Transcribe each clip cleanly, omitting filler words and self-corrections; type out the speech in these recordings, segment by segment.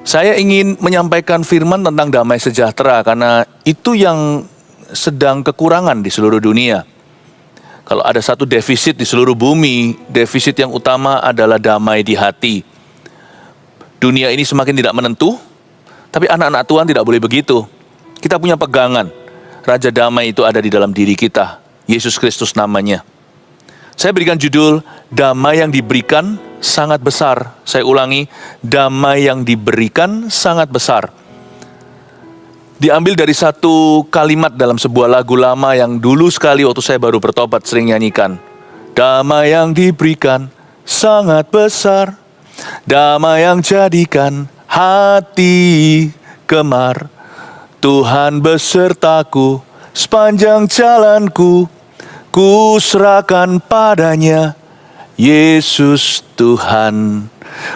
Saya ingin menyampaikan firman tentang damai sejahtera karena itu yang sedang kekurangan di seluruh dunia. Kalau ada satu defisit di seluruh bumi, defisit yang utama adalah damai di hati. Dunia ini semakin tidak menentu, tapi anak-anak Tuhan tidak boleh begitu. Kita punya pegangan, Raja Damai itu ada di dalam diri kita, Yesus Kristus namanya. Saya berikan judul, damai yang diberikan sangat besar. Saya ulangi, damai yang diberikan sangat besar. Diambil dari satu kalimat dalam sebuah lagu lama yang dulu sekali waktu saya baru bertobat sering nyanyikan. Damai yang diberikan sangat besar, damai yang jadikan hati gemar. Tuhan besertaku sepanjang jalanku, ku serahkan padanya, Yesus Tuhan.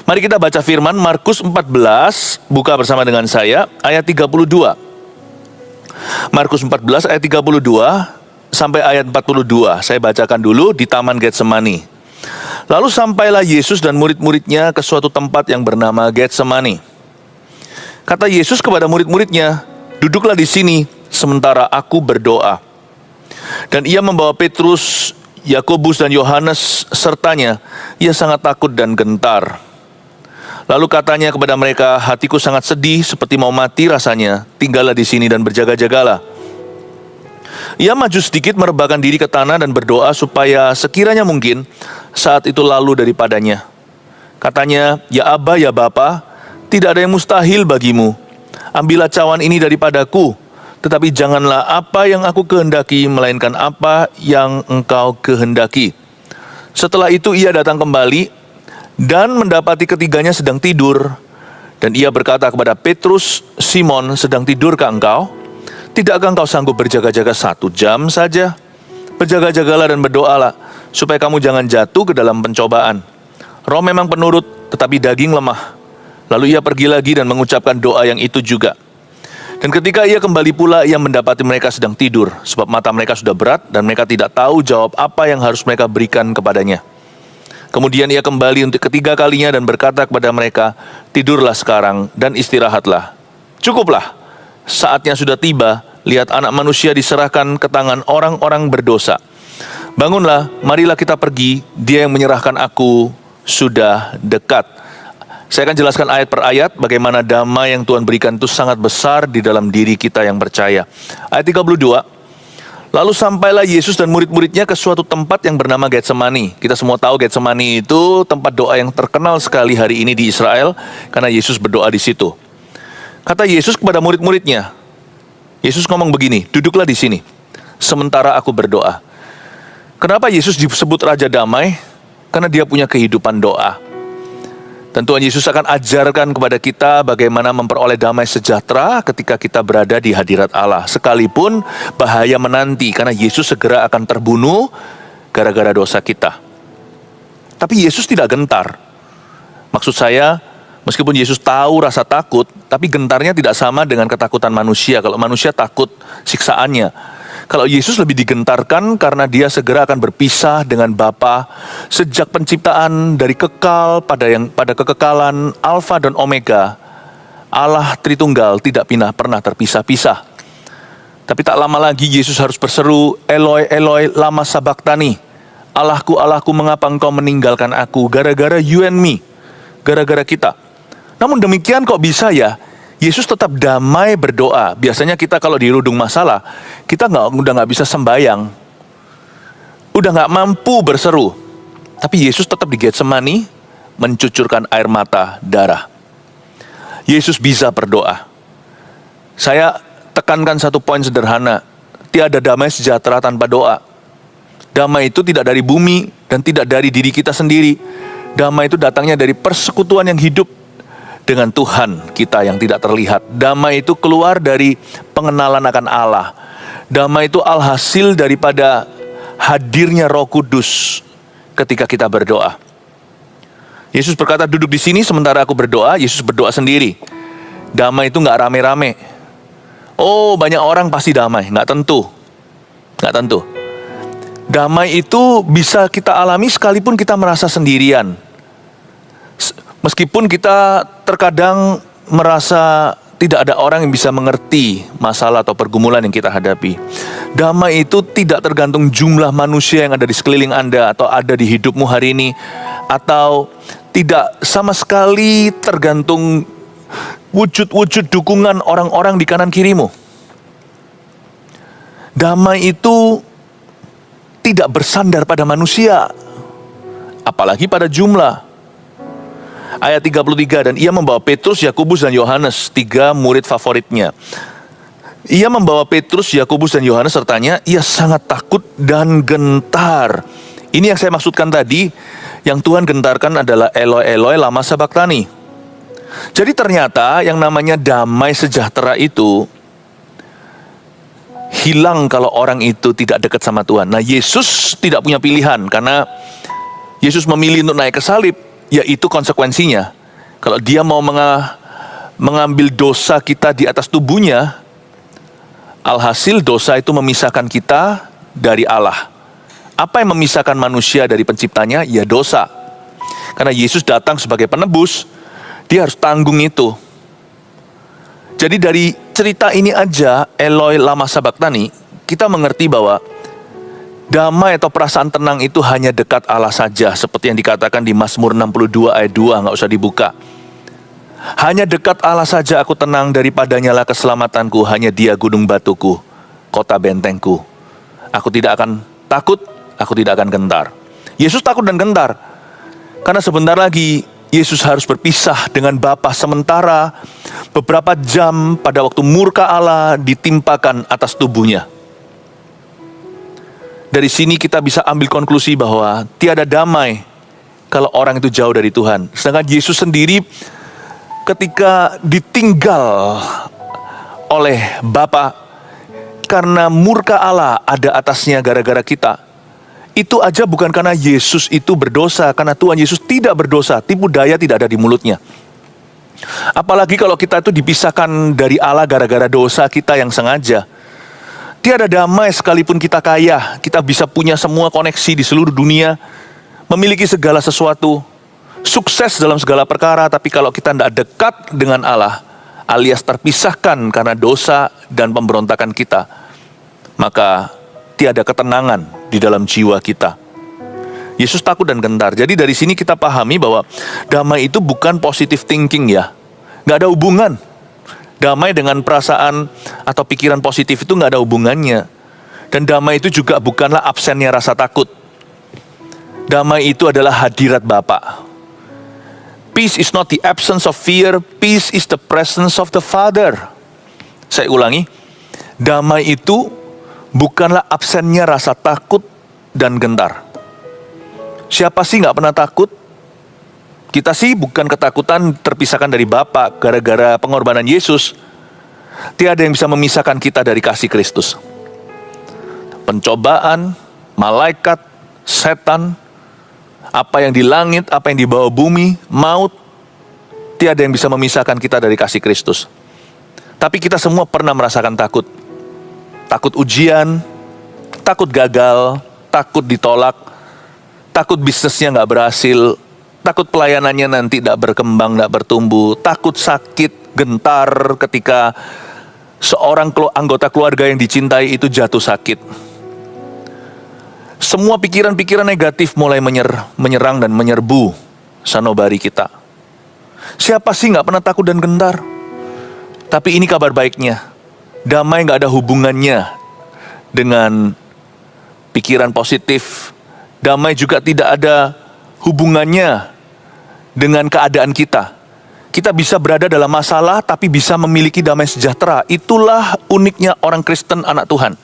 Mari kita baca firman Markus 14, buka bersama dengan saya, ayat 32. Markus 14 ayat 32 sampai ayat 42. Saya bacakan dulu di Taman Getsemani. Lalu sampailah Yesus dan murid-muridnya ke suatu tempat yang bernama Getsemani. Kata Yesus kepada murid-muridnya, duduklah di sini sementara aku berdoa. Dan ia membawa Petrus, Yakobus dan Yohanes sertanya. Ia sangat takut dan gentar. Lalu katanya kepada mereka, hatiku sangat sedih seperti mau mati rasanya. Tinggallah di sini dan berjaga-jagalah. Ia maju sedikit merebahkan diri ke tanah dan berdoa supaya sekiranya mungkin saat itu lalu daripadanya. Katanya, ya Aba, ya Bapa, tidak ada yang mustahil bagimu. Ambillah cawan ini daripadaku. Tetapi janganlah apa yang aku kehendaki, melainkan apa yang engkau kehendaki. Setelah itu ia datang kembali dan mendapati ketiganya sedang tidur. Dan ia berkata kepada Petrus, Simon, sedang tidurkah engkau? Tidakkah engkau sanggup berjaga-jaga 1 jam saja? Berjaga-jagalah dan berdoalah, supaya kamu jangan jatuh ke dalam pencobaan. Roh memang penurut, tetapi daging lemah. Lalu ia pergi lagi dan mengucapkan doa yang itu juga. Dan ketika ia kembali pula, ia mendapati mereka sedang tidur, sebab mata mereka sudah berat, dan mereka tidak tahu jawab apa yang harus mereka berikan kepadanya. Kemudian ia kembali untuk ketiga kalinya dan berkata kepada mereka, tidurlah sekarang dan istirahatlah. Cukuplah, saatnya sudah tiba, lihat anak manusia diserahkan ke tangan orang-orang berdosa. Bangunlah, marilah kita pergi, dia yang menyerahkan aku sudah dekat. Saya akan jelaskan ayat per ayat bagaimana damai yang Tuhan berikan itu sangat besar di dalam diri kita yang percaya. Ayat 32. Lalu sampailah Yesus dan murid-muridnya ke suatu tempat yang bernama Getsemani. Kita semua tahu Getsemani itu tempat doa yang terkenal sekali hari ini di Israel karena Yesus berdoa di situ. Kata Yesus kepada murid-muridnya, Yesus ngomong begini, duduklah di sini sementara aku berdoa. Kenapa Yesus disebut Raja Damai? Karena dia punya kehidupan doa. Dan Tuhan Yesus akan ajarkan kepada kita bagaimana memperoleh damai sejahtera ketika kita berada di hadirat Allah. Sekalipun bahaya menanti, karena Yesus segera akan terbunuh gara-gara dosa kita. Tapi Yesus tidak gentar. Maksud saya, meskipun Yesus tahu rasa takut, tapi gentarnya tidak sama dengan ketakutan manusia. Kalau manusia takut siksaannya. Kalau Yesus lebih digentarkan karena dia segera akan berpisah dengan Bapa sejak penciptaan dari kekal pada kekekalan Alfa dan Omega. Allah Tritunggal tidak pernah terpisah-pisah. Tapi tak lama lagi Yesus harus berseru, Eloi, Eloi, lama sabachthani. Allahku, Allahku, mengapa engkau meninggalkan aku? Gara-gara you and me, gara-gara kita. Namun demikian kok bisa ya? Yesus tetap damai berdoa. Biasanya kita kalau dirudung masalah, kita udah nggak bisa sembayang, udah nggak mampu berseru. Tapi Yesus tetap di Getsemani mencucurkan air mata darah. Yesus bisa berdoa. Saya tekankan satu poin sederhana, tiada damai sejahtera tanpa doa. Damai itu tidak dari bumi dan tidak dari diri kita sendiri. Damai itu datangnya dari persekutuan yang hidup dengan Tuhan kita yang tidak terlihat. Damai itu keluar dari pengenalan akan Allah. Damai itu alhasil daripada hadirnya Roh Kudus ketika kita berdoa. Yesus berkata, duduk di sini sementara aku berdoa. Yesus berdoa sendiri. Damai itu nggak rame-rame. Oh, banyak orang pasti damai. Nggak tentu. Damai itu bisa kita alami sekalipun kita merasa sendirian. Meskipun kita terkadang merasa tidak ada orang yang bisa mengerti masalah atau pergumulan yang kita hadapi. Damai itu tidak tergantung jumlah manusia yang ada di sekeliling Anda atau ada di hidupmu hari ini, atau tidak sama sekali tergantung wujud-wujud dukungan orang-orang di kanan kirimu. Damai itu tidak bersandar pada manusia, apalagi pada jumlah. Ayat 33, dan ia membawa Petrus, Yakobus, dan Yohanes, 3 murid favoritnya. Ia membawa Petrus, Yakobus, dan Yohanes sertanya, ia sangat takut dan gentar. Ini yang saya maksudkan tadi, yang Tuhan gentarkan adalah Eloi, Eloi, lama sabachthani. Jadi ternyata yang namanya damai sejahtera itu hilang kalau orang itu tidak dekat sama Tuhan. Nah, Yesus tidak punya pilihan karena Yesus memilih untuk naik ke salib. Yaitu konsekuensinya. Kalau dia mau mengambil dosa kita di atas tubuhnya, alhasil dosa itu memisahkan kita dari Allah. Apa yang memisahkan manusia dari penciptanya? Ya dosa. Karena Yesus datang sebagai penebus, dia harus tanggung itu. Jadi dari cerita ini aja, Eloi lama sabachthani, kita mengerti bahwa damai atau perasaan tenang itu hanya dekat Allah saja, seperti yang dikatakan di Mazmur 62 ayat 2, nggak usah dibuka. Hanya dekat Allah saja aku tenang, daripadanya lah keselamatanku, hanya dia gunung batuku, kota bentengku. Aku tidak akan takut, aku tidak akan gentar. Yesus takut dan gentar, karena sebentar lagi Yesus harus berpisah dengan Bapa, sementara beberapa jam pada waktu murka Allah ditimpakan atas tubuhnya. Dari sini kita bisa ambil konklusi bahwa tiada damai kalau orang itu jauh dari Tuhan. Sedangkan Yesus sendiri ketika ditinggal oleh Bapa karena murka Allah ada atasnya gara-gara kita. Itu aja bukan karena Yesus itu berdosa, karena Tuhan Yesus tidak berdosa, tipu daya tidak ada di mulutnya. Apalagi kalau kita itu dipisahkan dari Allah gara-gara dosa kita yang sengaja. Tiada damai sekalipun kita kaya, kita bisa punya semua koneksi di seluruh dunia, memiliki segala sesuatu, sukses dalam segala perkara, tapi kalau kita tidak dekat dengan Allah, alias terpisahkan karena dosa dan pemberontakan kita, maka tiada ketenangan di dalam jiwa kita. Yesus takut dan gentar. Jadi dari sini kita pahami bahwa damai itu bukan positive thinking ya, nggak ada hubungan. Damai dengan perasaan atau pikiran positif itu nggak ada hubungannya. Dan damai itu juga bukanlah absennya rasa takut. Damai itu adalah hadirat Bapa. Peace is not the absence of fear, peace is the presence of the Father. Saya ulangi, damai itu bukanlah absennya rasa takut dan gentar. Siapa sih nggak pernah takut? Kita sih bukan ketakutan terpisahkan dari Bapa gara-gara pengorbanan Yesus. Tiada yang bisa memisahkan kita dari kasih Kristus. Pencobaan, malaikat, setan, apa yang di langit, apa yang di bawah bumi, maut, tiada yang bisa memisahkan kita dari kasih Kristus. Tapi kita semua pernah merasakan takut. Takut ujian, takut gagal, takut ditolak, takut bisnisnya nggak berhasil, takut pelayanannya nanti tidak berkembang, tidak bertumbuh, takut sakit, gentar ketika seorang anggota keluarga yang dicintai itu jatuh sakit. Semua pikiran-pikiran negatif mulai menyerang dan menyerbu sanubari kita. Siapa sih nggak pernah takut dan gentar? Tapi ini kabar baiknya, damai nggak ada hubungannya dengan pikiran positif. Damai juga tidak ada hubungannya dengan keadaan kita. Kita bisa berada dalam masalah tapi bisa memiliki damai sejahtera. Itulah uniknya orang Kristen anak Tuhan.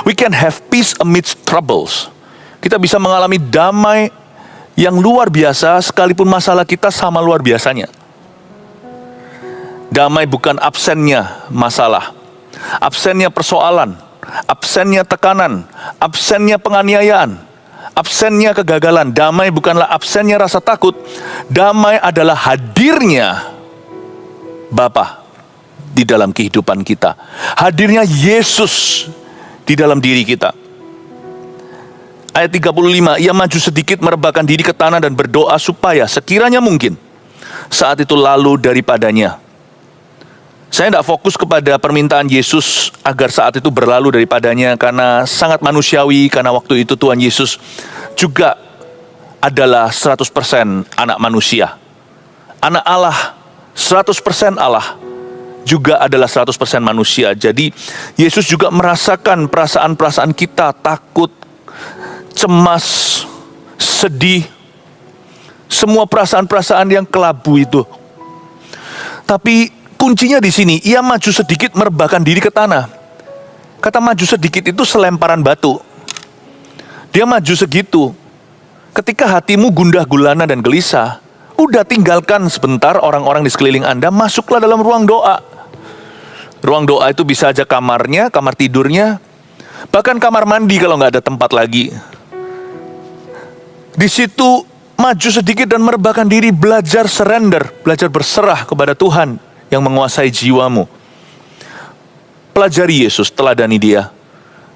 We can have peace amidst troubles. Kita bisa mengalami damai yang luar biasa sekalipun masalah kita sama luar biasanya. Damai bukan absennya masalah, absennya persoalan, absennya tekanan, absennya penganiayaan, absennya kegagalan. Damai bukanlah absennya rasa takut. Damai adalah hadirnya Bapa di dalam kehidupan kita. Hadirnya Yesus di dalam diri kita. Ayat 35, ia maju sedikit merebahkan diri ke tanah dan berdoa supaya sekiranya mungkin saat itu lalu daripadanya. Saya tidak fokus kepada permintaan Yesus agar saat itu berlalu daripadanya, karena sangat manusiawi, karena waktu itu Tuhan Yesus juga adalah 100% anak manusia. Anak Allah, 100% Allah, juga adalah 100% manusia. Jadi Yesus juga merasakan perasaan-perasaan kita, takut, cemas, sedih, semua perasaan-perasaan yang kelabu itu. Tapi kuncinya di sini, ia maju sedikit merebahkan diri ke tanah. Kata maju sedikit itu selemparan batu. Dia maju segitu. Ketika hatimu gundah gulana dan gelisah, udah tinggalkan sebentar orang-orang di sekeliling Anda, masuklah dalam ruang doa. Ruang doa itu bisa aja kamarnya, kamar tidurnya, bahkan kamar mandi kalau nggak ada tempat lagi. Di situ maju sedikit dan merebahkan diri, belajar surrender, belajar berserah kepada Tuhan yang menguasai jiwamu. Pelajari Yesus, teladani dia.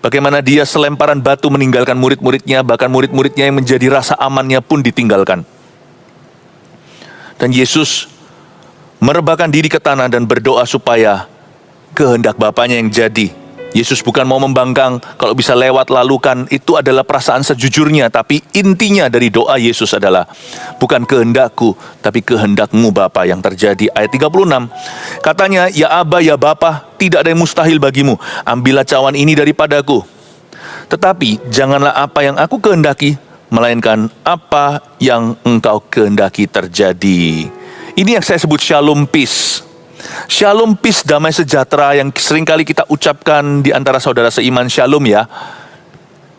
Bagaimana dia selemparan batu meninggalkan murid-muridnya, bahkan murid-muridnya yang menjadi rasa amannya pun ditinggalkan. Dan Yesus merebahkan diri ke tanah dan berdoa supaya kehendak Bapanya yang jadi. Yesus bukan mau membangkang, kalau bisa lewat lalukan, itu adalah perasaan sejujurnya. Tapi intinya dari doa Yesus adalah, bukan kehendakku, tapi kehendakmu Bapa yang terjadi. Ayat 36, katanya, ya Aba, ya Bapa, tidak ada yang mustahil bagimu. Ambillah cawan ini daripadaku. Tetapi janganlah apa yang aku kehendaki, melainkan apa yang engkau kehendaki terjadi. Ini yang saya sebut shalom peace. Shalom, peace, damai sejahtera yang seringkali kita ucapkan di antara saudara seiman, shalom ya.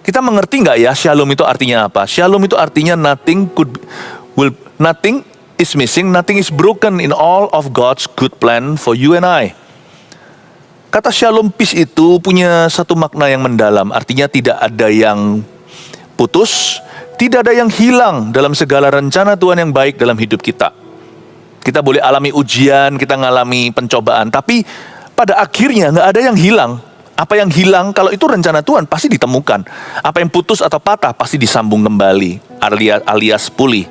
Kita mengerti nggak ya shalom itu artinya apa? Shalom itu artinya nothing is missing, nothing is broken in all of God's good plan for you and I. Kata shalom peace itu punya satu makna yang mendalam, artinya tidak ada yang putus, tidak ada yang hilang dalam segala rencana Tuhan yang baik dalam hidup kita. Kita boleh alami ujian, kita ngalami pencobaan, tapi pada akhirnya nggak ada yang hilang. Apa yang hilang, kalau itu rencana Tuhan pasti ditemukan. Apa yang putus atau patah pasti disambung kembali, alias pulih.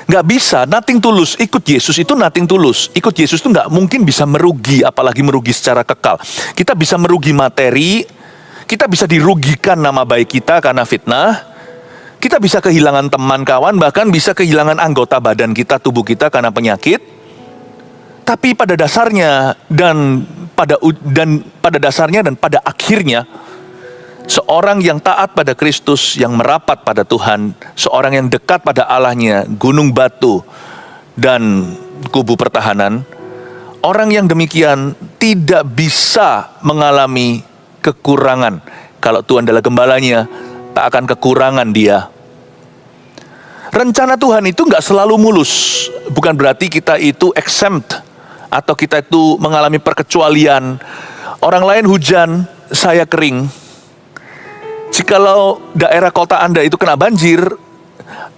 Nggak bisa, nothing tulus. Ikut Yesus itu nothing tulus. Ikut Yesus itu nggak mungkin bisa merugi, apalagi merugi secara kekal. Kita bisa merugi materi, kita bisa dirugikan nama baik kita karena fitnah. Kita bisa kehilangan teman kawan, bahkan bisa kehilangan anggota badan kita, tubuh kita karena penyakit. Tapi pada dasarnya dan pada akhirnya, seorang yang taat pada Kristus, yang merapat pada Tuhan, seorang yang dekat pada Allahnya, gunung batu dan kubu pertahanan, orang yang demikian tidak bisa mengalami kekurangan. Kalau Tuhan adalah gembalanya, tak akan kekurangan dia. Rencana Tuhan itu nggak selalu mulus. Bukan berarti kita itu exempt atau kita itu mengalami perkecualian. Orang lain hujan, saya kering. Jikalau daerah kota Anda itu kena banjir,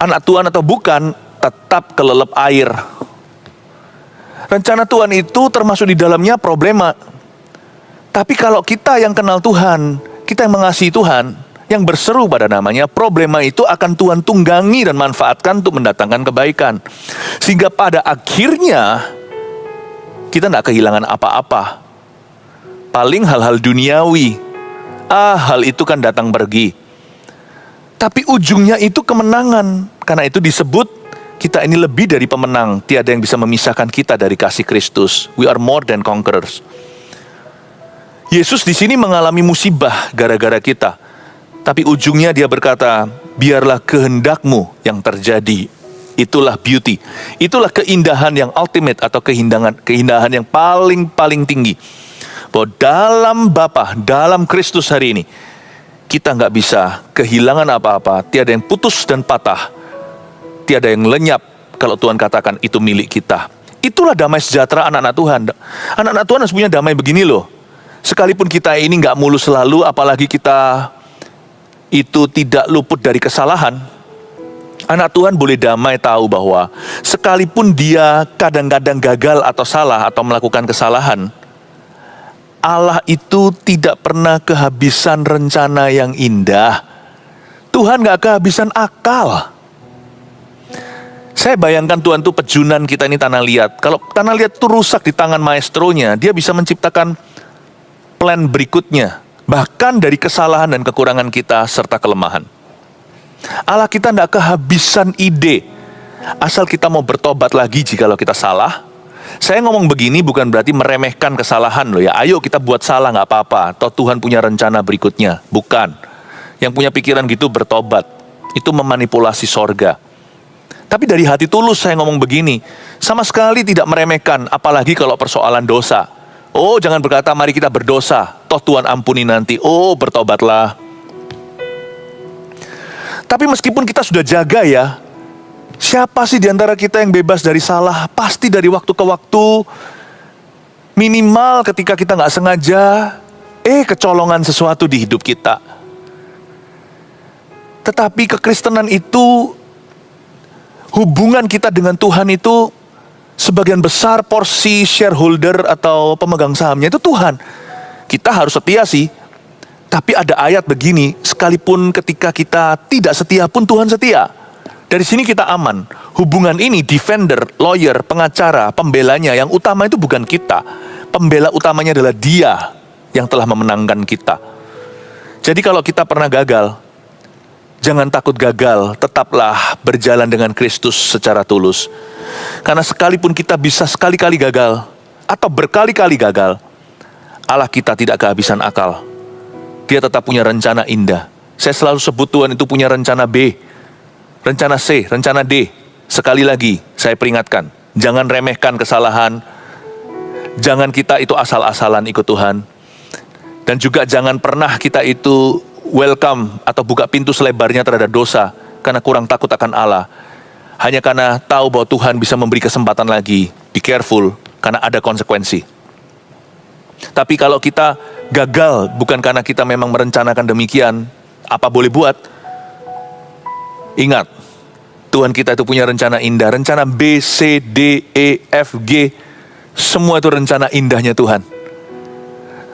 anak Tuhan atau bukan, tetap kelelep air. Rencana Tuhan itu termasuk di dalamnya problema. Tapi kalau kita yang kenal Tuhan, kita yang mengasihi Tuhan, yang berseru pada namanya, problema itu akan Tuhan tunggangi dan manfaatkan untuk mendatangkan kebaikan. Sehingga pada akhirnya, kita tidak kehilangan apa-apa. Paling hal-hal duniawi. Hal itu kan datang pergi. Tapi ujungnya itu kemenangan. Karena itu disebut, kita ini lebih dari pemenang. Tiada yang bisa memisahkan kita dari kasih Kristus. We are more than conquerors. Yesus di sini mengalami musibah gara-gara kita. Tapi ujungnya dia berkata, biarlah kehendakmu yang terjadi. Itulah beauty. Itulah keindahan yang ultimate atau keindahan yang paling tinggi. Bahwa dalam Bapa, dalam Kristus hari ini, kita nggak bisa kehilangan apa-apa. Tiada yang putus dan patah. Tiada yang lenyap kalau Tuhan katakan itu milik kita. Itulah damai sejahtera anak-anak Tuhan. Anak-anak Tuhan harus punya damai begini loh. Sekalipun kita ini nggak mulus selalu, apalagi kita itu tidak luput dari kesalahan, anak Tuhan boleh damai tahu bahwa sekalipun dia kadang-kadang gagal atau salah atau melakukan kesalahan, Allah itu tidak pernah kehabisan rencana yang indah. Tuhan gak kehabisan akal. Saya bayangkan Tuhan tuh pejunan kita ini tanah liat. Kalau tanah liat itu rusak di tangan maestronya, dia bisa menciptakan plan berikutnya. Bahkan dari kesalahan dan kekurangan kita serta kelemahan. Allah kita tidak kehabisan ide. Asal kita mau bertobat lagi jikalau kita salah. Saya ngomong begini bukan berarti meremehkan kesalahan loh ya. Ayo kita buat salah nggak apa-apa. Toh Tuhan punya rencana berikutnya. Bukan. Yang punya pikiran gitu bertobat. Itu memanipulasi sorga. Tapi dari hati tulus saya ngomong begini, sama sekali tidak meremehkan, apalagi kalau persoalan dosa. Oh, jangan berkata mari kita berdosa, toh Tuhan ampuni nanti. Oh, bertobatlah. Tapi meskipun kita sudah jaga ya, siapa sih di antara kita yang bebas dari salah? Pasti dari waktu ke waktu, minimal ketika kita nggak sengaja, kecolongan sesuatu di hidup kita. Tetapi kekristenan itu, hubungan kita dengan Tuhan itu sebagian besar porsi shareholder atau pemegang sahamnya itu Tuhan. Kita harus setia sih. Tapi ada ayat begini, sekalipun ketika kita tidak setia pun Tuhan setia. Dari sini kita aman. Hubungan ini defender, lawyer, pengacara, pembelanya, yang utama itu bukan kita. Pembela utamanya adalah Dia yang telah memenangkan kita. Jadi kalau kita pernah gagal, jangan takut gagal, tetaplah berjalan dengan Kristus secara tulus. Karena sekalipun kita bisa sekali-kali gagal, atau berkali-kali gagal, Allah kita tidak kehabisan akal. Dia tetap punya rencana indah. Saya selalu sebut Tuhan itu punya rencana B, rencana C, rencana D. Sekali lagi, saya peringatkan, jangan remehkan kesalahan, jangan kita itu asal-asalan ikut Tuhan. Dan juga jangan pernah kita itu welcome atau buka pintu selebarnya terhadap dosa karena kurang takut akan Allah. Hanya karena tahu bahwa Tuhan bisa memberi kesempatan lagi. Be careful, karena ada konsekuensi. Tapi kalau kita gagal bukan karena kita memang merencanakan demikian, apa boleh buat? Ingat, Tuhan kita itu punya rencana indah. Rencana B, C, D, E, F, G, semua itu rencana indahnya Tuhan.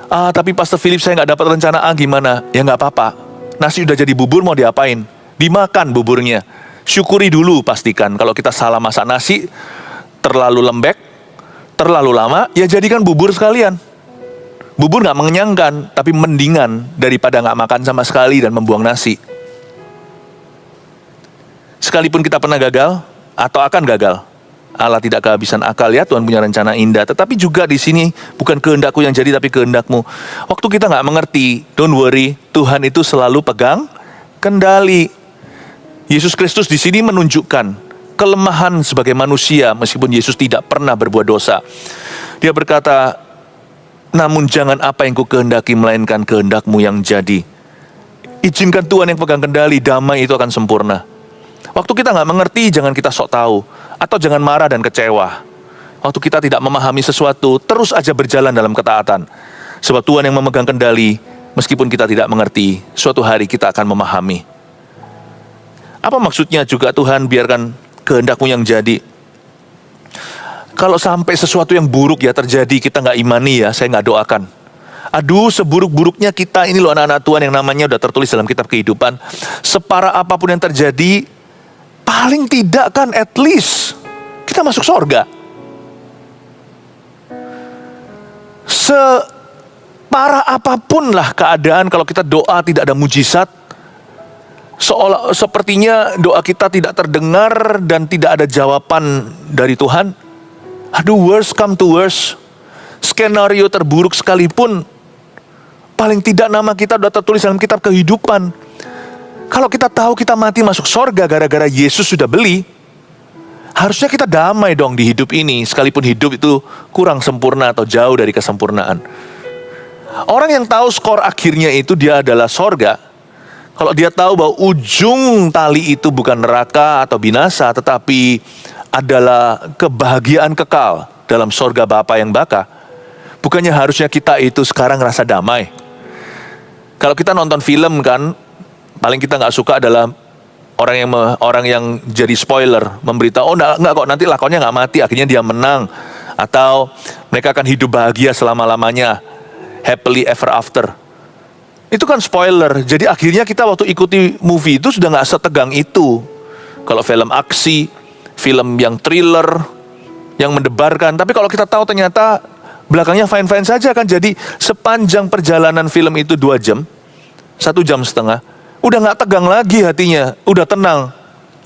Tapi Pastor Philip saya nggak dapat rencana A, gimana? Ya nggak apa-apa. Nasi udah jadi bubur, mau diapain? Dimakan buburnya. Syukuri dulu, pastikan. Kalau kita salah masak nasi, terlalu lembek, terlalu lama, ya jadikan bubur sekalian. Bubur nggak mengenyangkan, tapi mendingan daripada nggak makan sama sekali dan membuang nasi. Sekalipun kita pernah gagal, atau akan gagal, Allah tidak kehabisan akal ya, Tuhan punya rencana indah. Tetapi juga di sini bukan kehendakku yang jadi, tapi kehendakmu. Waktu kita nggak mengerti, don't worry, Tuhan itu selalu pegang kendali. Yesus Kristus di sini menunjukkan kelemahan sebagai manusia, meskipun Yesus tidak pernah berbuat dosa. Dia berkata, namun jangan apa yang ku kehendaki, melainkan kehendakmu yang jadi. Izinkan Tuhan yang pegang kendali, damai itu akan sempurna. Waktu kita nggak mengerti, jangan kita sok tahu. Atau jangan marah dan kecewa. Waktu kita tidak memahami sesuatu, terus aja berjalan dalam ketaatan. Sebab Tuhan yang memegang kendali, meskipun kita tidak mengerti, suatu hari kita akan memahami. Apa maksudnya juga Tuhan biarkan kehendakmu yang jadi? Kalau sampai sesuatu yang buruk ya terjadi, kita nggak imani ya, saya nggak doakan. Aduh, seburuk-buruknya kita ini loh anak-anak Tuhan yang namanya udah tertulis dalam kitab kehidupan. Separah apapun yang terjadi, paling tidak kan at least kita masuk sorga. Separah apapun lah keadaan, kalau kita doa tidak ada mujizat, sepertinya doa kita tidak terdengar dan tidak ada jawaban dari Tuhan. Aduh, worst come to worst, skenario terburuk sekalipun, paling tidak nama kita sudah tertulis dalam kitab kehidupan. Kalau kita tahu kita mati masuk sorga gara-gara Yesus sudah beli, harusnya kita damai dong di hidup ini, sekalipun hidup itu kurang sempurna atau jauh dari kesempurnaan. Orang yang tahu skor akhirnya itu dia adalah sorga, kalau dia tahu bahwa ujung tali itu bukan neraka atau binasa, tetapi adalah kebahagiaan kekal dalam sorga Bapa yang baka, bukannya harusnya kita itu sekarang rasa damai? Kalau kita nonton film kan, paling kita nggak suka adalah orang yang jadi spoiler, memberitahu, oh enggak kok, nanti lakonnya nggak mati, akhirnya dia menang, atau mereka akan hidup bahagia selama-lamanya, happily ever after. Itu kan spoiler. Jadi akhirnya kita waktu ikuti movie itu sudah nggak setegang itu. Kalau film aksi, film yang thriller, yang mendebarkan. Tapi kalau kita tahu ternyata belakangnya fine-fine saja kan. Jadi sepanjang perjalanan film itu 2 jam, 1,5 jam, udah gak tegang lagi hatinya, udah tenang.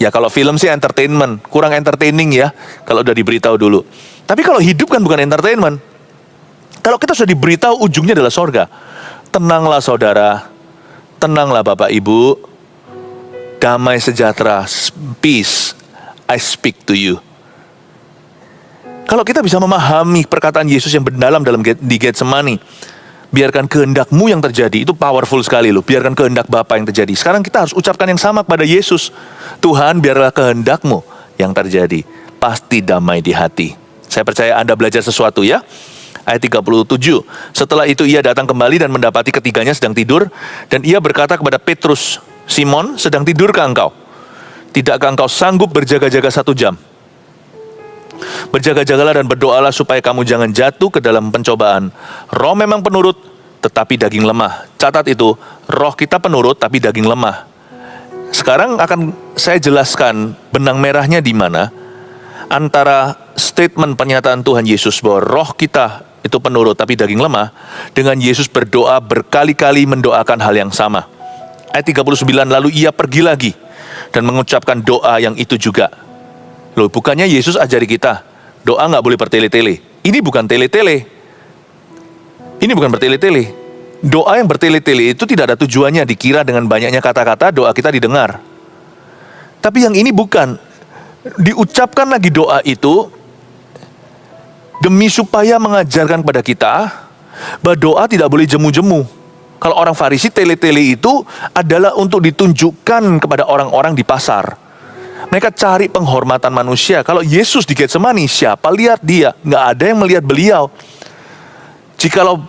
Ya kalau film sih entertainment, kurang entertaining ya, kalau udah diberitahu dulu. Tapi kalau hidup kan bukan entertainment. Kalau kita sudah diberitahu ujungnya adalah sorga. Tenanglah saudara, tenanglah Bapak Ibu, damai sejahtera, peace, I speak to you. Kalau kita bisa memahami perkataan Yesus yang mendalam di Getsemani, biarkan kehendak-Mu yang terjadi, itu powerful sekali loh. Biarkan kehendak Bapa yang terjadi. Sekarang kita harus ucapkan yang sama kepada Yesus. Tuhan, biarlah kehendak-Mu yang terjadi. Pasti damai di hati. Saya percaya Anda belajar sesuatu ya. Ayat 37. Setelah itu ia datang kembali dan mendapati ketiganya sedang tidur. Dan ia berkata kepada Petrus, Simon, sedang tidurkah engkau? Tidakkah engkau sanggup berjaga-jaga 1 jam? Berjaga-jagalah dan berdoalah supaya kamu jangan jatuh ke dalam pencobaan. Roh memang penurut, tetapi daging lemah. Catat itu, roh kita penurut, tapi daging lemah. Sekarang akan saya jelaskan benang merahnya di mana antara statement pernyataan Tuhan Yesus bahwa roh kita itu penurut, tapi daging lemah, dengan Yesus berdoa berkali-kali mendoakan hal yang sama. Ayat 39, lalu ia pergi lagi dan mengucapkan doa yang itu juga. Loh, bukannya Yesus ajari kita, doa nggak boleh bertele-tele. Ini bukan tele-tele. Ini bukan bertele-tele. Doa yang bertele-tele itu tidak ada tujuannya, dikira dengan banyaknya kata-kata doa kita didengar. Tapi yang ini bukan. Diucapkan lagi doa itu demi supaya mengajarkan kepada kita bahwa doa tidak boleh jemu-jemu. Kalau orang Farisi, tele-tele itu adalah untuk ditunjukkan kepada orang-orang di pasar. Mereka cari penghormatan manusia. Kalau Yesus di Getsemani, siapa lihat dia? Nggak ada yang melihat beliau. Jikalau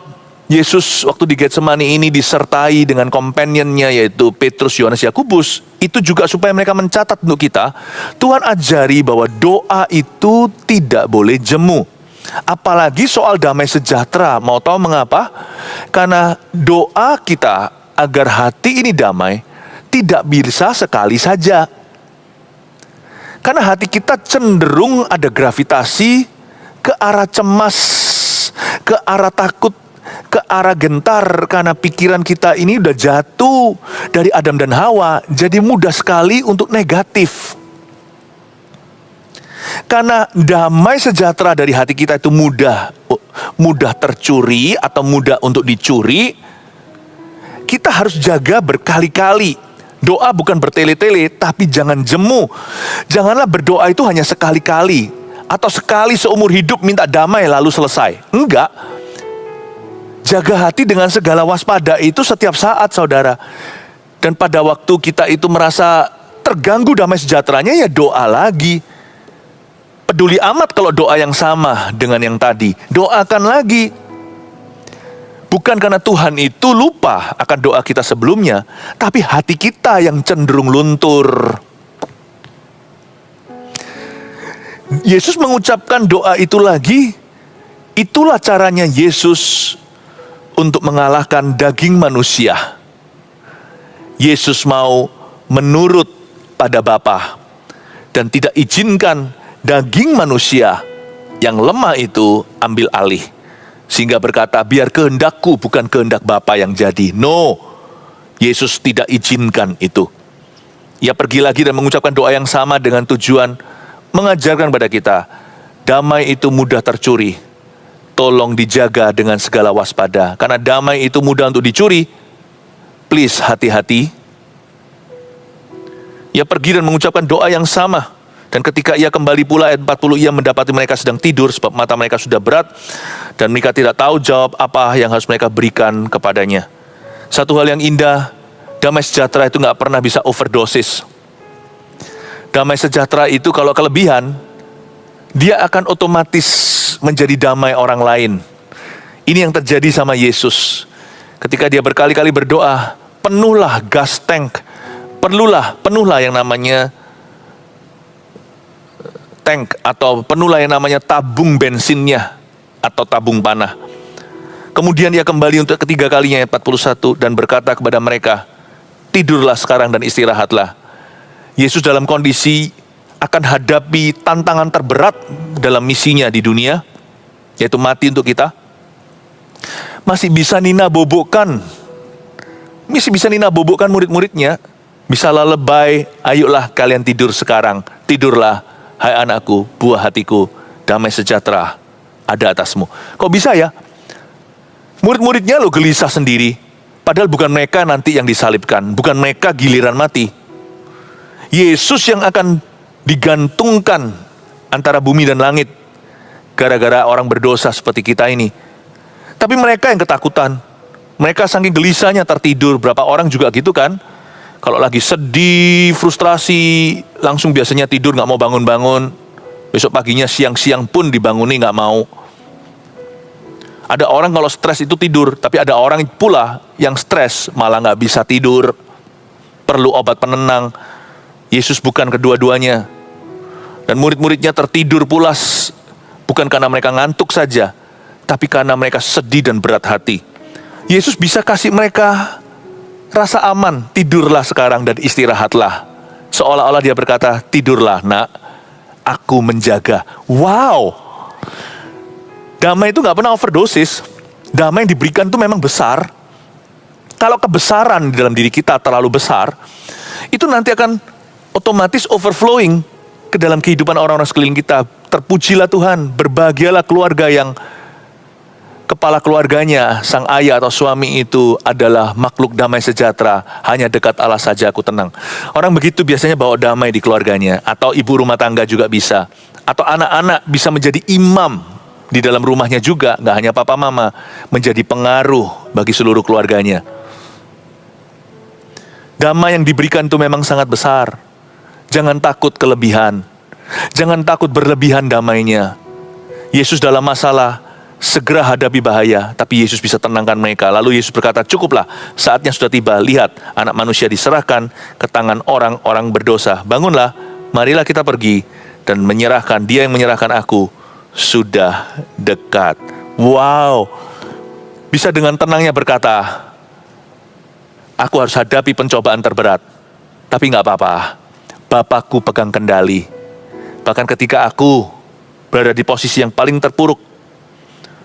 Yesus waktu di Getsemani ini disertai dengan companionnya, yaitu Petrus, Yohanes, Yakobus, itu juga supaya mereka mencatat untuk kita. Tuhan ajari bahwa doa itu tidak boleh jemu. Apalagi soal damai sejahtera. Mau tahu mengapa? Karena doa kita agar hati ini damai tidak bisa sekali saja. Karena hati kita cenderung ada gravitasi ke arah cemas, ke arah takut, ke arah gentar. Karena pikiran kita ini udah jatuh dari Adam dan Hawa, jadi mudah sekali untuk negatif. Karena damai sejahtera dari hati kita itu mudah tercuri atau mudah untuk dicuri, kita harus jaga berkali-kali. Doa bukan bertele-tele, tapi jangan jemu. Janganlah berdoa itu hanya sekali-kali, atau sekali seumur hidup minta damai lalu selesai. Enggak. Jaga hati dengan segala waspada itu setiap saat, saudara. Dan pada waktu kita itu merasa terganggu damai sejahteranya, ya doa lagi. Peduli amat kalau doa yang sama dengan yang tadi. Doakan lagi. Bukan karena Tuhan itu lupa akan doa kita sebelumnya, tapi hati kita yang cenderung luntur. Yesus mengucapkan doa itu lagi. Itulah caranya Yesus untuk mengalahkan daging manusia. Yesus mau menurut pada Bapa dan tidak izinkan daging manusia yang lemah itu ambil alih. Sehingga berkata, biar kehendakku bukan kehendak Bapa yang jadi. No, Yesus tidak izinkan itu. Ia pergi lagi dan mengucapkan doa yang sama dengan tujuan mengajarkan pada kita, damai itu mudah tercuri. Tolong dijaga dengan segala waspada. Karena damai itu mudah untuk dicuri. Please, hati-hati. Ia pergi dan mengucapkan doa yang sama. Dan ketika ia kembali pula ayat 40, ia mendapati mereka sedang tidur sebab mata mereka sudah berat dan mereka tidak tahu jawab apa yang harus mereka berikan kepadanya. Satu hal yang indah, damai sejahtera itu gak pernah bisa overdosis. Damai sejahtera itu kalau kelebihan, dia akan otomatis menjadi damai orang lain. Ini yang terjadi sama Yesus. Ketika dia berkali-kali berdoa, penuhlah gas tank, penuhlah yang namanya tank, atau penuhlah yang namanya tabung bensinnya atau tabung panah. Kemudian ia kembali untuk ketiga kalinya ayat 41 dan berkata kepada mereka, tidurlah sekarang dan istirahatlah. Yesus dalam kondisi akan hadapi tantangan terberat dalam misinya di dunia, yaitu mati untuk kita, masih bisa Nina bobokkan murid-muridnya, bisalah lebay, ayolah kalian tidur sekarang, tidurlah, hai anakku, buah hatiku, damai sejahtera ada atasmu. Kok bisa ya? Murid-muridnya lo gelisah sendiri, padahal bukan mereka nanti yang disalibkan, bukan mereka giliran mati. Yesus yang akan digantungkan antara bumi dan langit gara-gara orang berdosa seperti kita ini. Tapi mereka yang ketakutan, mereka saking gelisahnya tertidur. Berapa orang juga gitu kan? Kalau lagi sedih, frustrasi, langsung biasanya tidur, gak mau bangun-bangun. Besok paginya siang-siang pun dibanguni gak mau. Ada orang kalau stres itu tidur, tapi ada orang pula yang stres malah gak bisa tidur, perlu obat penenang. Yesus bukan kedua-duanya. Dan murid-muridnya tertidur pulas, bukan karena mereka ngantuk saja, tapi karena mereka sedih dan berat hati. Yesus bisa kasih mereka rasa aman, tidurlah sekarang dan istirahatlah. Seolah-olah dia berkata, tidurlah nak, aku menjaga. Wow, damai itu gak pernah overdosis. Damai yang diberikan itu memang besar. Kalau kebesaran di dalam diri kita terlalu besar, itu nanti akan otomatis overflowing ke dalam kehidupan orang-orang sekeliling kita. Terpujilah Tuhan, berbahagialah keluarga yang kepala keluarganya, sang ayah atau suami itu adalah makhluk damai sejahtera. Hanya dekat Allah saja aku tenang. Orang begitu biasanya bawa damai di keluarganya. Atau ibu rumah tangga juga bisa. Atau anak-anak bisa menjadi imam di dalam rumahnya juga. Gak hanya papa mama, menjadi pengaruh bagi seluruh keluarganya. Damai yang diberikan itu memang sangat besar. Jangan takut kelebihan. Jangan takut berlebihan damainya. Yesus dalam masalah, segera hadapi bahaya, tapi Yesus bisa tenangkan mereka. Lalu Yesus berkata, cukuplah, saatnya sudah tiba. Lihat, anak manusia diserahkan ke tangan orang-orang berdosa. Bangunlah, marilah kita pergi dan menyerahkan, dia yang menyerahkan aku sudah dekat. Wow, bisa dengan tenangnya berkata, aku harus hadapi pencobaan terberat, tapi gak apa-apa. Bapakku pegang kendali. Bahkan ketika aku berada di posisi yang paling terpuruk,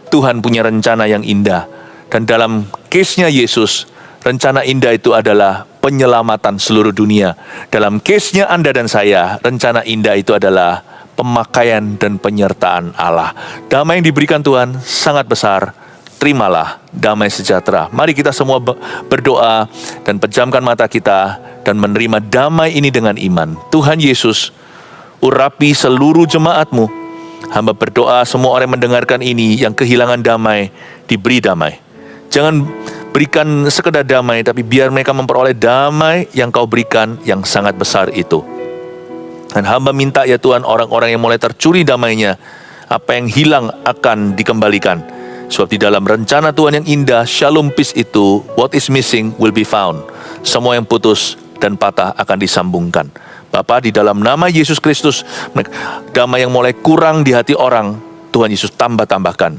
Tuhan punya rencana yang indah. Dan dalam case-nya Yesus, rencana indah itu adalah penyelamatan seluruh dunia. Dalam case-nya Anda dan saya, rencana indah itu adalah pemakaian dan penyertaan Allah. Damai yang diberikan Tuhan sangat besar. Terimalah damai sejahtera. Mari kita semua berdoa dan pejamkan mata kita dan menerima damai ini dengan iman. Tuhan Yesus, urapi seluruh jemaat-Mu. Hamba berdoa semua orang yang mendengarkan ini yang kehilangan damai, diberi damai. Jangan berikan sekedar damai, tapi biar mereka memperoleh damai yang Kau berikan yang sangat besar itu. Dan hamba minta ya Tuhan, orang-orang yang mulai tercuri damainya, apa yang hilang akan dikembalikan. Sebab di dalam rencana Tuhan yang indah, shalom peace itu, what is missing will be found. Semua yang putus dan patah akan disambungkan. Bapa, di dalam nama Yesus Kristus, damai yang mulai kurang di hati orang, Tuhan Yesus tambah-tambahkan.